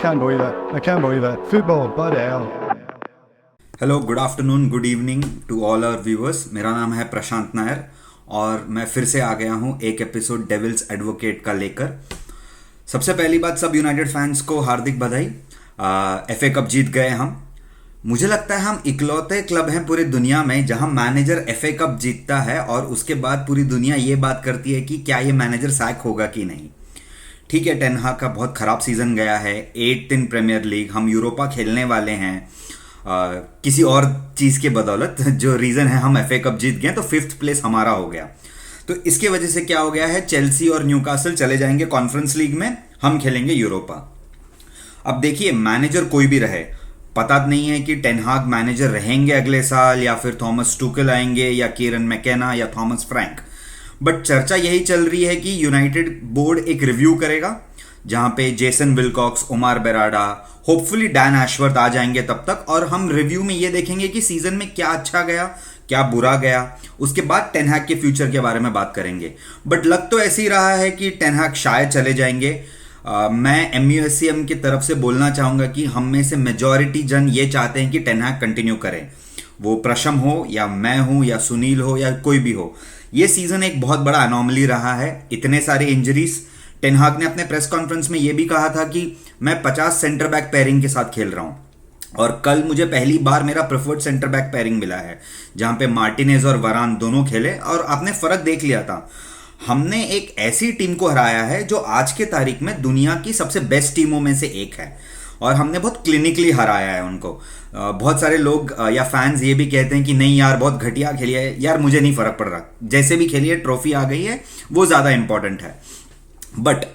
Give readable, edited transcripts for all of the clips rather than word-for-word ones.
can't believe it. I can't believe it. Football, but hell. Hello, good afternoon, good evening to all our viewers. मेरा नाम है प्रशांत नायर और मैं फिर से आ गया हूँ एक एपिसोड डेविल्स एडवोकेट का लेकर। सबसे पहली बात, सब यूनाइटेड फैंस को हार्दिक बधाई। एफए कप जीत गए हम। मुझे लगता है हम इकलौते क्लब हैं पूरी दुनिया में जहां मैनेजर एफए कप जीतता है और उसके बाद पूरी दुनिया ये बात करती है कि क्या ये मैनेजर सैक होगा कि नहीं। ठीक है, टेन हाग का बहुत खराब सीजन गया है, 8 इन प्रीमियर लीग, हम यूरोपा खेलने वाले हैं किसी और चीज़ के बदौलत। जो रीज़न है हम एफए कप जीत गए तो 5th प्लेस हमारा हो गया। तो इसके वजह से क्या हो गया है, चेल्सी और न्यूकासल चले जाएंगे कॉन्फ्रेंस लीग में, हम खेलेंगे यूरोपा। अब देखिए, मैनेजर कोई भी रहे, पता नहीं है कि टेन हाग मैनेजर रहेंगे अगले साल या फिर थॉमस टुकेल आएंगे या कीरन मैकेना या थॉमस फ्रैंक। बट चर्चा यही चल रही है कि यूनाइटेड बोर्ड एक रिव्यू करेगा जहां पे Jason Wilcox, Umar Berrada, hopefully Dan Ashworth आ जाएंगे तब तक, और हम रिव्यू में ये देखेंगे कि सीजन में क्या अच्छा गया, क्या बुरा गया। उसके बाद टेन हैग के फ्यूचर के बारे में बात करेंगे। बट लग तो ऐसे ही रहा है कि टेन हैग शायद चले जाएंगे। मैं MUSCM की तरफ से बोलना चाहूंगा कि हम में से मेजॉरिटी जन ये चाहते हैं कि टेन हैग कंटिन्यू करें, वो प्रशम हो या मैं हूं या सुनील हो या कोई भी हो। ये सीजन एक बहुत बड़ा अनोमली रहा है, इतने सारे इंजरीज। टेन हाग ने अपने प्रेस कॉन्फ्रेंस में ये भी कहा था कि मैं 50 सेंटर बैक पेयरिंग के साथ खेल रहा हूं, और कल मुझे पहली बार मेरा प्रेफर्ड सेंटर बैक पेयरिंग मिला है जहां पे मार्टिनेज और वरान दोनों खेले, और आपने फर्क देख लिया था। हमने एक ऐसी टीम को हराया है जो आज के तारीख में दुनिया की सबसे बेस्ट टीमों में से एक है, और हमने बहुत क्लिनिकली हराया है उनको। बहुत सारे लोग या फैंस ये भी कहते हैं कि नहीं यार बहुत घटिया खेली है। यार मुझे नहीं फर्क पड़ रहा, जैसे भी खेली है, ट्रॉफी आ गई है, वो ज़्यादा इंपॉर्टेंट है। बट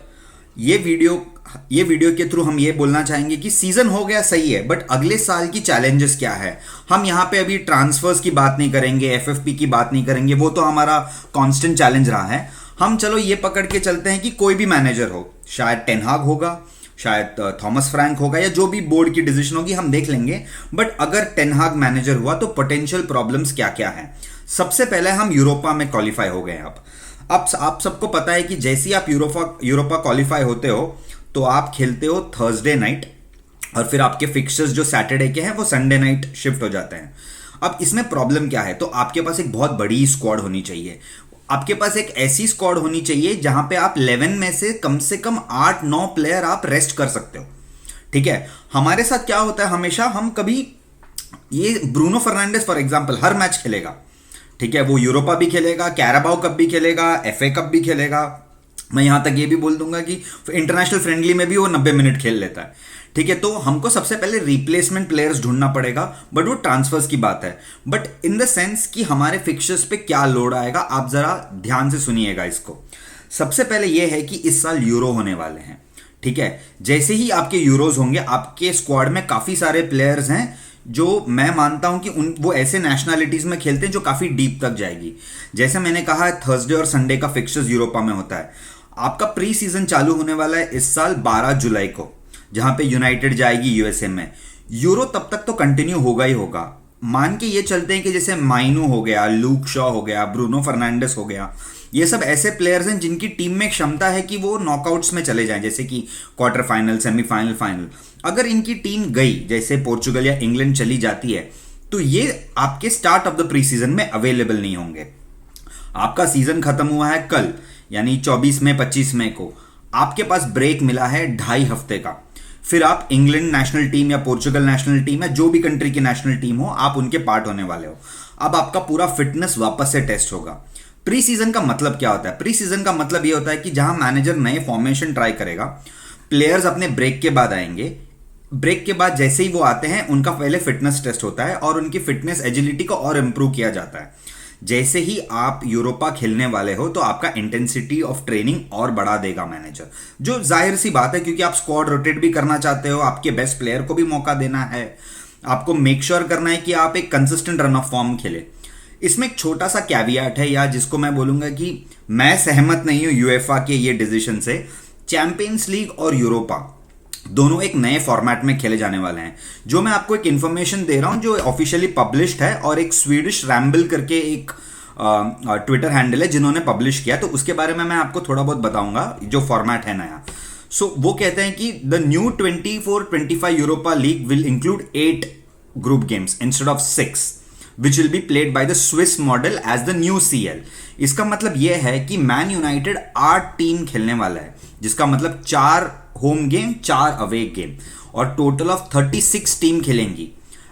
ये वीडियो के थ्रू हम ये बोलना चाहेंगे कि सीजन हो गया सही है, बट अगले साल की चैलेंजेस क्या है। हम यहाँ पे अभी ट्रांसफर्स की बात नहीं करेंगे, FFP की बात नहीं करेंगे, वो तो हमारा कांस्टेंट चैलेंज रहा है। हम चलो ये पकड़ के चलते हैं कि कोई भी मैनेजर हो, शायद टेन हाग होगा, शायद थॉमस फ्रैंक होगा, या जो भी बोर्ड की डिसीजन होगी हम देख लेंगे। बट अगर टेन हाग मैनेजर हुआ तो पोटेंशियल प्रॉब्लम्स क्या क्या हैं। सबसे पहले हम यूरोपा में क्वालिफाई हो गए। अब आप सबको पता है कि जैसे ही आप यूरोपा क्वालिफाई होते हो तो आप खेलते हो थर्सडे नाइट, और फिर आपके फिक्सर्स जो सैटरडे के हैं वो संडे नाइट शिफ्ट हो जाते हैं। अब इसमें प्रॉब्लम क्या है, तो आपके पास एक बहुत बड़ी स्क्वाड होनी चाहिए। आपके पास एक ऐसी स्क्वाड होनी चाहिए जहां पे आप 11 में से कम 8-9 प्लेयर आप रेस्ट कर सकते हो। ठीक है, हमारे साथ क्या होता है, हमेशा हम कभी ये ब्रूनो फर्नांडिस फॉर एग्जांपल हर मैच खेलेगा, ठीक है, वो यूरोपा भी खेलेगा, कैराबाओ कप भी खेलेगा, FA कप भी खेलेगा। मैं यहां तक ये भी बोल दूंगा कि इंटरनेशनल फ्रेंडली में भी वो 90 मिनट खेल लेता है। ठीक है, तो हमको सबसे पहले रिप्लेसमेंट प्लेयर्स ढूंढना पड़ेगा, बट वो ट्रांसफर्स की बात है। बट इन द सेंस कि हमारे फिक्चर्स पे क्या लोड आएगा, आप जरा ध्यान से सुनिएगा इसको। सबसे पहले ये है कि इस साल यूरो होने वाले हैं। ठीक है, जैसे ही आपके यूरोज होंगे, आपके स्क्वाड में काफी सारे प्लेयर्स हैं जो मैं मानता हूं कि वो ऐसे नेशनैलिटीज में खेलते हैं जो काफी डीप तक जाएगी। जैसे मैंने कहा, थर्सडे और संडे का फिक्चर्स यूरोपा में होता है। आपका प्री सीजन चालू होने वाला है इस साल 12 जुलाई को, जहां पे यूनाइटेड जाएगी USA में। यूरो तब तक तो कंटिन्यू होगा ही होगा। मान के ये चलते हैं कि जैसे माइनू हो गया, लूक शॉ हो गया, ब्रूनो फर्नांडिस हो गया, ये सब ऐसे प्लेयर्स हैं जिनकी टीम में क्षमता है कि वो नॉकआउट्स में चले जाएं, जैसे कि क्वार्टर फाइनल, सेमीफाइनल, फाइनल। अगर इनकी टीम गई, जैसे पोर्चुगल या इंग्लैंड चली जाती है, तो ये आपके start of the pre season में अवेलेबल नहीं होंगे। आपका सीजन खत्म हुआ है कल, यानी 24 मई 25 मई को। आपके पास ब्रेक मिला है 2.5 हफ्ते का। फिर आप इंग्लैंड नेशनल टीम या पोर्चुगल नेशनल टीम या जो भी कंट्री की नेशनल टीम हो, आप उनके पार्ट होने वाले हो। अब आपका पूरा फिटनेस वापस से टेस्ट होगा। प्री सीजन का मतलब क्या होता है? प्री सीजन का मतलब ये होता है कि जहां मैनेजर नए फॉर्मेशन ट्राई करेगा, प्लेयर्स अपने ब्रेक के बाद आएंगे। ब्रेक के बाद जैसे ही वो आते हैं, उनका पहले फिटनेस टेस्ट होता है और उनकी फिटनेस एजिलिटी को और इंप्रूव किया जाता है। जैसे ही आप यूरोपा खेलने वाले हो तो आपका इंटेंसिटी ऑफ ट्रेनिंग और बढ़ा देगा मैनेजर, जो जाहिर सी बात है क्योंकि आप स्क्वाड रोटेट भी करना चाहते हो, आपके बेस्ट प्लेयर को भी मौका देना है, आपको मेक श्योर करना है कि आप एक कंसिस्टेंट रन ऑफ फॉर्म खेले। इसमें एक छोटा सा कैवियाट है, या जिसको मैं बोलूंगा कि मैं सहमत नहीं हूं यूएफए के ये डिसीजन से। चैंपियंस लीग और यूरोपा दोनों एक नए फॉर्मेट में खेले जाने वाले हैं। जो मैं आपको एक इंफॉर्मेशन दे रहा हूं जो ऑफिशियली पब्लिश्ड है, और एक स्वीडिश रैम्बल करके एक ट्विटर हैंडल है जिन्होंने पब्लिश किया, तो उसके बारे में मैं आपको थोड़ा बहुत बताऊंगा जो फॉर्मेट है नया। सो वो कहते हैं कि the new 24-25 Europa League will include 8 group games instead of 6 which will be played by the Swiss model as the new CL। इसका मतलब यह है कि मैन यूनाइटेड 8 टीम खेलने वाला है, जिसका मतलब 4 होम गेम 4 अवे गेम और टोटल ऑफ 36 टीम खेलेंगी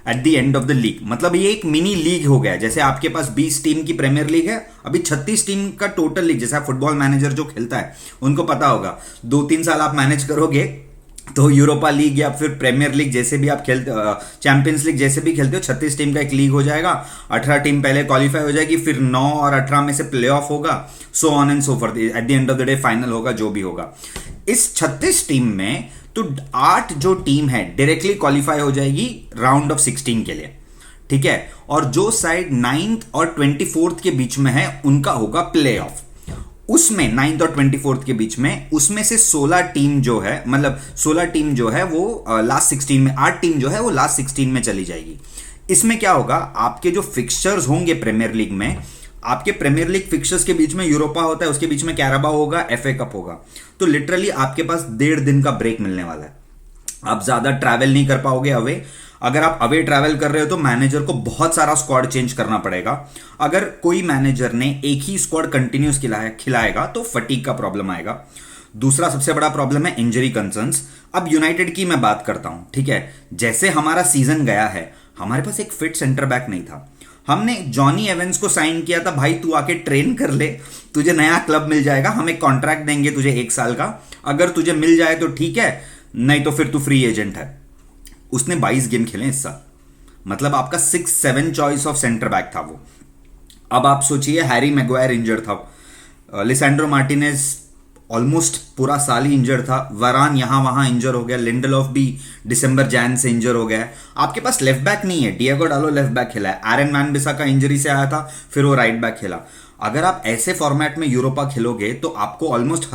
at the end of the league. मतलब ये एक मिनी लीग हो गया, जैसे आपके पास 20 टीम की प्रीमियर लीग है, अभी 36 टीम का टोटल लीग। जैसे फुटबॉल मैनेजर जो खेलता है उनको पता होगा, 2-3 साल आप मैनेज करोगे तो यूरोपा लीग या फिर प्रीमियर लीग जैसे भी आप खेलते, चैंपियंस लीग जैसे भी खेलते हो, 36 टीम का एक लीग हो जाएगा। 18 टीम पहले क्वालिफाई हो जाएगी, फिर 9 और 18 में से प्ले ऑफ होगा, सो on and so forth. Eight the end of the day final होगा, जो भी होगा। इस 36 टीम में तो 8 जो टीम है डायरेक्टली क्वालिफाई हो जाएगी राउंड ऑफ 16 के लिए, ठीक है। और जो साइड 9th और 24th के बीच में है उनका होगा प्ले ऑफ। उसमें 9th और 24th के बीच में, उसमें से 16 टीम जो है, मतलब 16 टीम जो है वो लास्ट 16 में, 8 टीम जो है वो लास्ट 16 में चली जाएगी। इसमें क्या होगा, आपके जो फिक्सचर्स होंगे प्रीमियर लीग में, आपके प्रीमियर लीग फिक्सचर्स के बीच में यूरोपा होता है, उसके बीच में कैराबाओ होगा, FA कप होगा, तो लिटरली आपके पास 1.5 दिन का ब्रेक मिलने वाला है। आप ज्यादा ट्रैवल नहीं कर पाओगे अवे। अगर आप अवे ट्रैवल कर रहे हो तो मैनेजर को बहुत सारा स्क्वाड चेंज करना पड़ेगा। अगर कोई मैनेजर ने एक ही स्क्वाड कंटिन्यूस खिलाएगा तो फटीग का प्रॉब्लम आएगा। दूसरा सबसे बड़ा प्रॉब्लम है इंजरी कंसर्न्स। अब यूनाइटेड की मैं बात करता हूं, ठीक है। जैसे हमारा सीजन गया है, हमारे पास एक फिट सेंटर बैक नहीं था। हमने जॉनी एवेंस को साइन किया था, भाई तू आके ट्रेन कर ले, तुझे नया क्लब मिल जाएगा, हम एक कॉन्ट्रैक्ट देंगे तुझे 1 साल का, अगर तुझे मिल जाए तो ठीक है, नहीं तो फिर तू फ्री एजेंट है। उसने 22 गेम खेले इस साल, मतलब आपका 6-7 चॉइस ऑफ सेंटर बैक था वो। अब आप सोचिए, हैरी मैग्वायर इंजर्ड था, लिसेंड्रो मार्टिनेज ऑलमोस्ट पूरा साल ही इंजर्ड था, वरान यहां वहां इंजर हो गया, लिंडलॉफ भी दिसंबर जैन से इंजर हो गया है। आपके पास लेफ्ट बैक नहीं है, डिएगो डालो लेफ्ट बैक खेला है, एरन वैन बिसाका इंजरी से आया था, फिर वो राइट बैक खेला। अगर आप ऐसे फॉर्मेट में यूरोपा खेलोगे तो आपको ऑलमोस्ट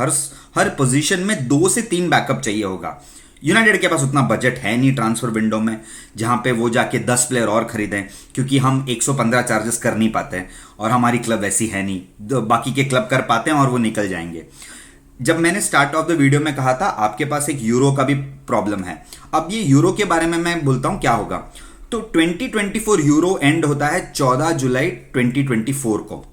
हर पोजीशन में 2 से 3 बैकअप चाहिए होगा। यूनाइटेड के पास उतना बजट है नहीं ट्रांसफर विंडो में जहां पे वो जाके 10 प्लेयर और खरीदें, क्योंकि हम 115 चार्जेस कर नहीं पाते हैं और हमारी क्लब ऐसी है नहीं, बाकी के क्लब कर पाते हैं और वो निकल जाएंगे। जब मैंने स्टार्ट ऑफ द वीडियो में कहा था आपके पास एक यूरो का भी प्रॉब्लम है, अब ये यूरो के बारे में मैं बोलता हूं क्या होगा। तो 2024 यूरो एंड होता है 14 जुलाई 2024 को।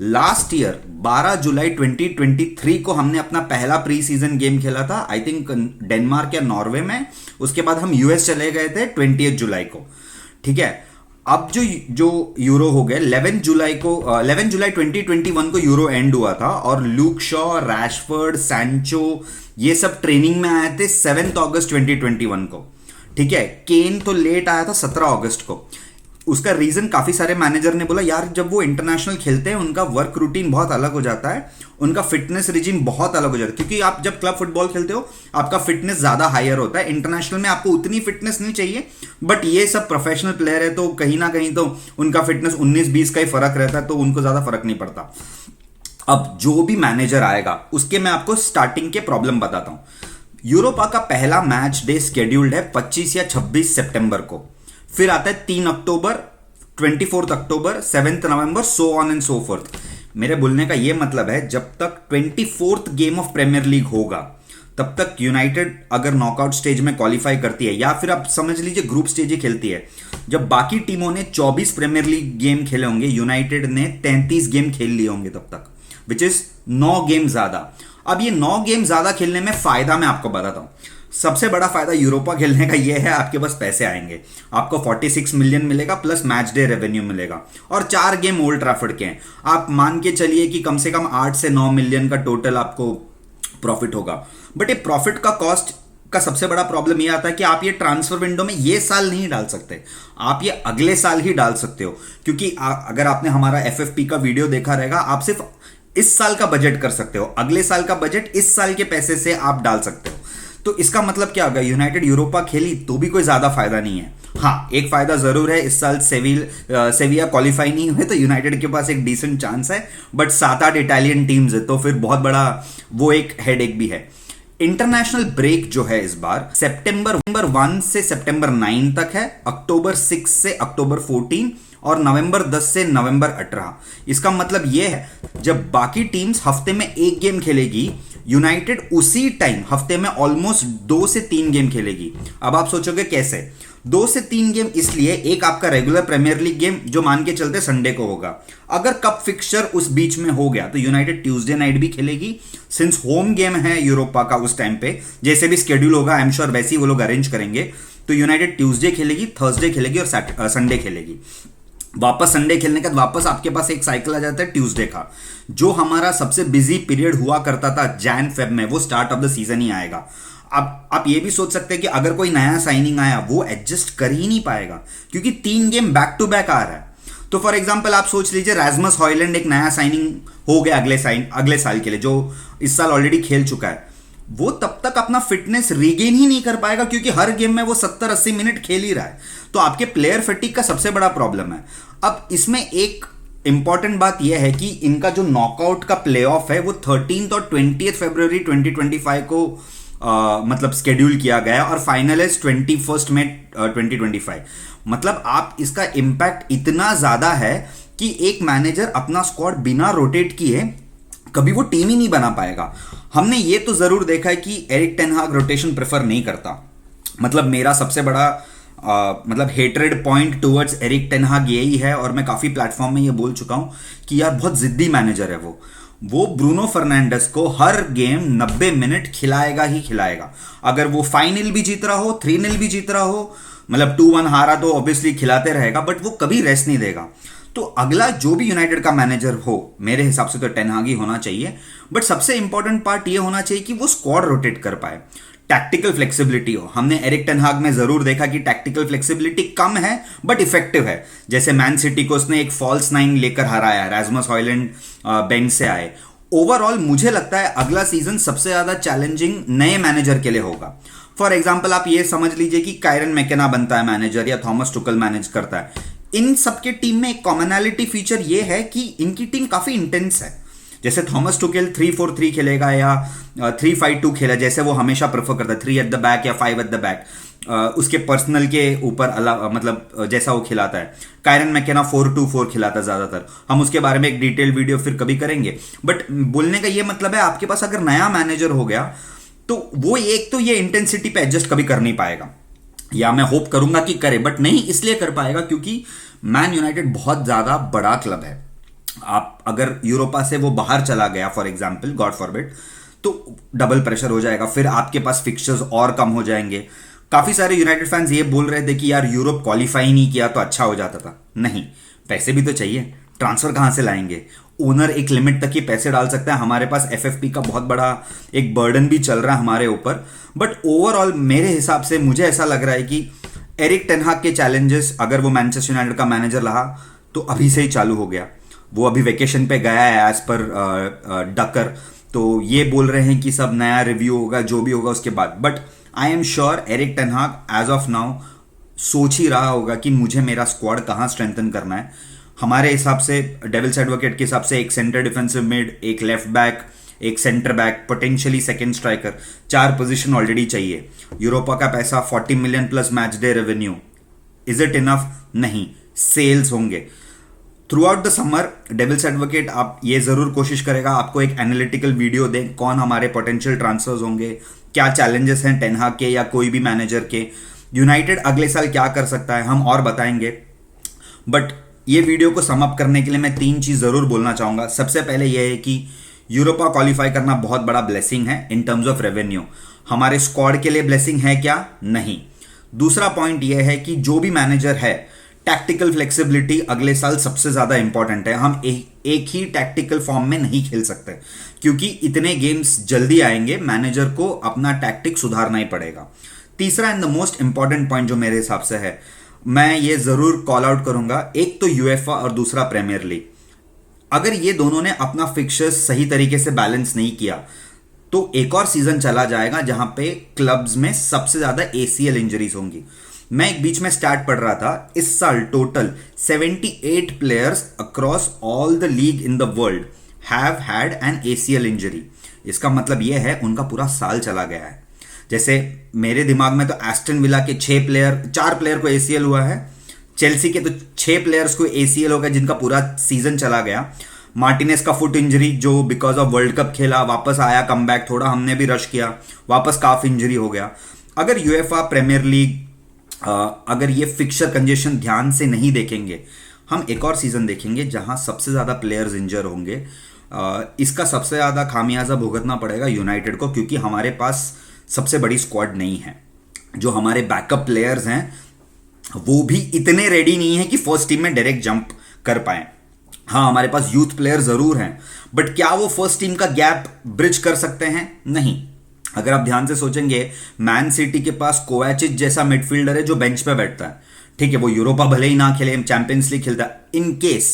लास्ट ईयर 12 जुलाई 2023 को हमने अपना पहला प्री सीजन गेम खेला था, आई थिंक डेनमार्क या नॉर्वे में। उसके बाद हम यूएस चले गए थे 20 जुलाई को, ठीक है। अब जो यूरो हो गया 11 जुलाई 2021 को यूरो एंड हुआ था, और लूक शॉ, रैशफोर्ड, सैंचो ये सब ट्रेनिंग में आए थे 7 अगस्त 2021 को, ठीक है। केन तो लेट आया था 17 अगस्त को। उसका रीजन काफी सारे मैनेजर ने बोला, यार जब वो इंटरनेशनल खेलते हैं उनका वर्क रूटीन बहुत अलग हो जाता है, उनका फिटनेस रिजीम बहुत अलग हो जाता है, क्योंकि आप जब क्लब फुटबॉल खेलते हो आपका फिटनेस ज्यादा हायर होता है, इंटरनेशनल में आपको उतनी फिटनेस नहीं चाहिए। बट ये सब प्रोफेशनल प्लेयर है तो कहीं ना कहीं तो उनका फिटनेस 19-20 का ही फर्क रहता है, तो उनको ज्यादा फर्क नहीं पड़ता। अब जो भी मैनेजर आएगा उसके मैं आपको स्टार्टिंग के प्रॉब्लम बताता हूं। यूरोपा का पहला मैच डे शेड्यूल्ड है 25 या 26 सितंबर को, फिर आता है 3 अक्टूबर, 24 अक्टूबर, 7 नवंबर, so on and so forth. मेरे बोलने का यह मतलब है जब तक 24th game of premiere league होगा तब तक यूनाइटेड अगर नॉकआउट स्टेज में क्वालिफाई करती है, या फिर आप समझ लीजिए ग्रुप स्टेज ही खेलती है, जब बाकी टीमों ने 24 प्रीमियर लीग गेम खेले होंगे, यूनाइटेड ने 33 गेम खेल लिए होंगे तब तक, विच इज 9 गेम ज्यादा। अब ये 9 गेम ज्यादा खेलने में फायदा मैं आपको बताता हूं। सबसे बड़ा फायदा यूरोपा खेलने का यह है, आपके पास पैसे आएंगे, आपको 46 मिलियन मिलेगा प्लस मैच डे रेवेन्यू मिलेगा, और 4 गेम ओल्ड ट्रैफर्ड के हैं। आप मान के चलिए कि कम से कम 8 से 9 मिलियन का टोटल आपको प्रॉफिट होगा। बट ये प्रॉफिट का कॉस्ट का सबसे बड़ा प्रॉब्लम ये आता है कि आप ये ट्रांसफर विंडो में ये साल नहीं डाल सकते, आप ये अगले साल ही डाल सकते हो, क्योंकि अगर आपने हमारा FFP का वीडियो देखा रहेगा, आप सिर्फ इस साल का बजट कर सकते हो, अगले साल का बजट इस साल के पैसे से आप डाल सकते हो। तो इसका मतलब क्या होगा, यूनाइटेड यूरोपा खेली तो भी कोई ज्यादा फायदा नहीं है। हाँ, एक फायदा जरूर है, इस साल सेविया क्वालिफाई नहीं हुए तो यूनाइटेड के पास एक डिसेंट चांस है, बट 7-8 इटालियन टीम्स है तो फिर बहुत बड़ा वो एक हेडेक भी है। इंटरनेशनल ब्रेक जो है इस बार सितंबर 1 से सितंबर 9 तक है, अक्टूबर 6 से अक्टूबर 14 और नवंबर 10 से नवंबर 18। इसका मतलब यह है जब बाकी टीम्स हफ्ते में एक गेम खेलेगी, यूनाइटेड उसी टाइम हफ्ते में ऑलमोस्ट 2 से 3 गेम खेलेगी। अब आप सोचोगे कैसे? 2 से 3 गेम इसलिए, एक आपका रेगुलर प्रीमियर लीग गेम जो मान के चलते संडे को होगा, अगर कप फिक्सचर उस बीच में हो गया तो यूनाइटेड ट्यूसडे नाइट भी खेलेगी, सिंस होम गेम है यूरोपा का उस टाइम पे, जैसे भी स्केड्यूल होगा आई एम श्योर वैसे ही वो लोग अरेंज करेंगे। तो यूनाइटेड ट्यूसडे खेलेगी, थर्सडे खेलेगी और संडे खेलेगी। वापस संडे खेलने के बाद वापस आपके पास एक साइकिल आ जाता है ट्यूसडे का, जो हमारा सबसे बिजी पीरियड हुआ करता था जैन फेब में, वो स्टार्ट ऑफ द सीजन ही आएगा। अब आप ये भी सोच सकते हैं कि अगर कोई नया साइनिंग आया वो एडजस्ट कर ही नहीं पाएगा, क्योंकि 3 गेम बैक टू बैक आ रहा है। तो फॉर एग्जांपल आप सोच लीजिए रास्मस हॉयलैंड एक नया साइनिंग हो गया अगले साल के लिए, जो इस साल ऑलरेडी खेल चुका है, वो तब तक अपना फिटनेस रीगेन ही नहीं कर पाएगा, क्योंकि हर गेम में वो 70-80 मिनट खेल ही रहा है। तो आपके प्लेयर फटीग का सबसे बड़ा प्रॉब्लम है। अब इसमें एक इंपॉर्टेंट बात यह है कि इनका जो नॉकआउट का प्लेऑफ है वो 13 और 20 फरवरी 2025 को मतलब स्केड्यूल किया गया, और फाइनल है 21 मई 2025। मतलब आप इसका इंपैक्ट इतना ज्यादा है कि एक मैनेजर अपना स्क्वाड बिना रोटेट किए कभी वो टीम ही नहीं बना पाएगा। हमने ये तो जरूर देखा है कि एरिक टेन हाग रोटेशन प्रेफर नहीं करता। मतलब मेरा सबसे बड़ा मतलब hatred point towards Erik ten हाग यही है, और मैं काफी प्लेटफॉर्म में ये बोल चुका हूं कि यार बहुत जिद्दी मैनेजर है वो ब्रूनो फर्नांडिस को हर गेम 90 मिनट खिलाएगा ही खिलाएगा। अगर वो फाइनल भी जीत रहा हो, 3-0 भी जीत रहा हो, मतलब 2-1 हारा तो ऑब्वियसली खिलाते रहेगा, बट वो कभी रेस्ट नहीं देगा। तो अगला जो भी यूनाइटेड का मैनेजर हो, मेरे हिसाब से तो टेन हाग ही होना चाहिए, बट सबसे इंपॉर्टेंट पार्ट ये होना चाहिए कि वो स्क्वाड रोटेट कर पाए, टैक्टिकल फ्लेक्सिबिलिटी हो। हमने एरिक टेन हाग में जरूर देखा कि टैक्टिकल फ्लेक्सिबिलिटी कम है बट इफेक्टिव है। जैसे मैन सिटी को उसने एक फॉल्स 9 लेकर हराया, रास्मस हॉयलैंड बेंच से आए। ओवरऑल मुझे लगता है अगला सीजन सबसे ज्यादा चैलेंजिंग नए मैनेजर के लिए होगा। फॉर एग्जाम्पल आप ये समझ लीजिए कि कायरन मैकेना बनता है मैनेजर, या थॉमस टुकल मैनेज करता है। इन सबके टीम में एक कॉमनैलिटी फीचर ये है कि इनकी टीम काफी इंटेंस है। जैसे थॉमस टुकेल 3-4-3 खेलेगा या 3-5-2 खेला, जैसे वो हमेशा प्रेफर करता है, 3 एट द बैक या 5 एट द बैक, उसके पर्सनल के ऊपर अलग, मतलब जैसा वो खिलाता है। कायरन मैकेना 4-2-4 खिलाता है ज्यादातर। हम उसके बारे में एक डिटेल वीडियो फिर कभी करेंगे। बट बोलने का ये मतलब है आपके पास अगर नया मैनेजर हो गया तो वो एक तो ये इंटेंसिटी पे एडजस्ट कभी कर नहीं पाएगा, या मैं होप करूंगा कि करे, बट नहीं इसलिए कर पाएगा क्योंकि मैन यूनाइटेड बहुत ज्यादा बड़ा क्लब है। आप अगर यूरोपा से वो बाहर चला गया फॉर एग्जाम्पल, गॉड फॉरबिड, तो डबल प्रेशर हो जाएगा, फिर आपके पास फिक्सचर्स और कम हो जाएंगे। काफी सारे यूनाइटेड फैंस ये बोल रहे थे कि यार यूरोप क्वालिफाई नहीं किया तो अच्छा हो जाता था। नहीं, पैसे भी तो चाहिए, ट्रांसफर कहां से लाएंगे? ओनर एक लिमिट तक ही पैसे डाल सकता है। हमारे पास एफएफपी का बहुत बड़ा एक बर्डन भी चल रहा है हमारे ऊपर। बट ओवरऑल मेरे हिसाब से मुझे ऐसा लग रहा है कि एरिक टेन हाग के चैलेंजेस, अगर वो मैनचेस्टर यूनाइटेड का मैनेजर रहा तो अभी से ही चालू हो गया। वो अभी वेकेशन पे गया है एज पर डकर, तो ये बोल रहे हैं कि सब नया रिव्यू होगा जो भी होगा उसके बाद। But I am sure Erik ten हाग एज ऑफ नाउ सोच ही रहा होगा कि मुझे मेरा स्क्वाड कहाँ स्ट्रेंथन करना है। हमारे हिसाब से, डेविल्स एडवोकेट के हिसाब से, एक सेंटर डिफेंसिव मिड, एक लेफ्ट बैक, एक centre back, potentially second striker, 4 position already चाहिए। यूरोपा का पैसा 40 million plus match day revenue, is it enough? नहीं, सेल्स होंगे through out the summer. Devil's advocate आप ये जरूर कोशिश करेगा आपको एक एनालिटिकल वीडियो दें, कौन हमारे पोटेंशियल ट्रांसफर्स होंगे, क्या चैलेंजेस हैं टेन हाग के या कोई भी मैनेजर के, यूनाइटेड अगले साल क्या कर सकता है, हम और बताएंगे। बट ये वीडियो को सम अप करने के लिए मैं 3 चीज जरूर बोलना चाहूंगा। सबसे पहले यह है कि यूरोपा क्वालिफाई करना बहुत बड़ा ब्लेसिंग है इन टर्म्स ऑफ रेवेन्यू। हमारे स्क्वाड के लिए ब्लेसिंग है क्या? नहीं। दूसरा पॉइंट यह है कि जो भी मैनेजर है, टैक्टिकल फ्लेक्सिबिलिटी अगले साल सबसे ज्यादा इंपॉर्टेंट है। हम एक ही टैक्टिकल फॉर्म में नहीं खेल सकते क्योंकि इतने गेम्स जल्दी आएंगे, मैनेजर को अपना टैक्टिक सुधारना ही पड़ेगा। तीसरा and the most important point जो मेरे हिसाब से है, मैं ये जरूर कॉल आउट करूंगा, एक तो यूएफए और दूसरा प्रीमियर लीग। अगर ये दोनों ने अपना फिक्सचर्स सही तरीके से बैलेंस नहीं किया तो एक और सीजन चला जाएगा जहां पे क्लब्स में सबसे ज्यादा एसीएल इंजरीज होंगी। मैं एक बीच में स्टार्ट पढ़ रहा था, इस साल total 78 players across all the league in the world have had an ACL injury. इसका मतलब यह है उनका पूरा साल चला गया है। जैसे मेरे दिमाग में तो एस्टन विला के 4 प्लेयर को एसीएल हुआ है, चेल्सी के तो 6 प्लेयर्स को ACL हो गया जिनका पूरा सीजन चला गया। मार्टिनेस का फुट इंजरी जो बिकॉज ऑफ वर्ल्ड कप खेला, वापस आया, कमबैक, थोड़ा हमने भी रश किया, वापस काफ इंजरी हो गया। अगर यूएफए प्रीमियर लीग अगर ये फिक्सचर कंजेशन ध्यान से नहीं देखेंगे, हम एक और सीजन देखेंगे जहां सबसे ज्यादा प्लेयर्स इंजर होंगे। इसका सबसे ज्यादा खामियाजा भुगतना पड़ेगा यूनाइटेड को, क्योंकि हमारे पास सबसे बड़ी स्क्वाड नहीं है। जो हमारे बैकअप प्लेयर्स हैं वो भी इतने रेडी नहीं है कि फर्स्ट टीम में डायरेक्ट जंप कर पाए। हाँ, हमारे पास यूथ प्लेयर जरूर हैं, बट क्या वो फर्स्ट टीम का गैप ब्रिज कर सकते हैं? नहीं। अगर आप ध्यान से सोचेंगे, मैन सिटी के पास कोवाचिच जैसा मिडफील्डर है जो बेंच पे बैठता है। ठीक है, वो यूरोपा भले ही ना खेले, चैंपियंस लीग खेलता है। इन केस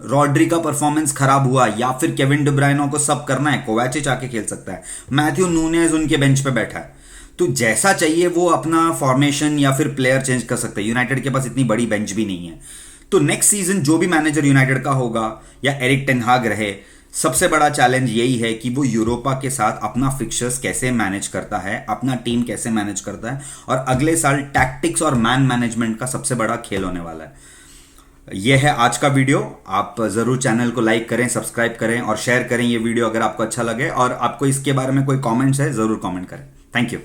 रॉड्री का परफॉर्मेंस खराब हुआ या फिर केविन डी ब्रुयने को सब करना है, कोवाचिच आके खेल सकता है। मैथ्यू नूनेज उनके बेंच पे बैठा है, तो जैसा चाहिए वो अपना फॉर्मेशन या फिर प्लेयर चेंज कर सकते हैं। यूनाइटेड के पास इतनी बड़ी बेंच भी नहीं है। तो नेक्स्ट सीजन जो भी मैनेजर यूनाइटेड का होगा या एरिक टेन हाग रहे, सबसे बड़ा चैलेंज यही है कि वो यूरोपा के साथ अपना फिक्चर्स कैसे मैनेज करता है, अपना टीम कैसे मैनेज करता है, और अगले साल टैक्टिक्स और मैन मैनेजमेंट का सबसे बड़ा खेल होने वाला है। यह है आज का वीडियो। आप जरूर चैनल को लाइक करें, सब्सक्राइब करें और शेयर करें ये वीडियो अगर आपको अच्छा लगे, और आपको इसके बारे में कोई कमेंट्स है जरूर कमेंट करें। Thank you.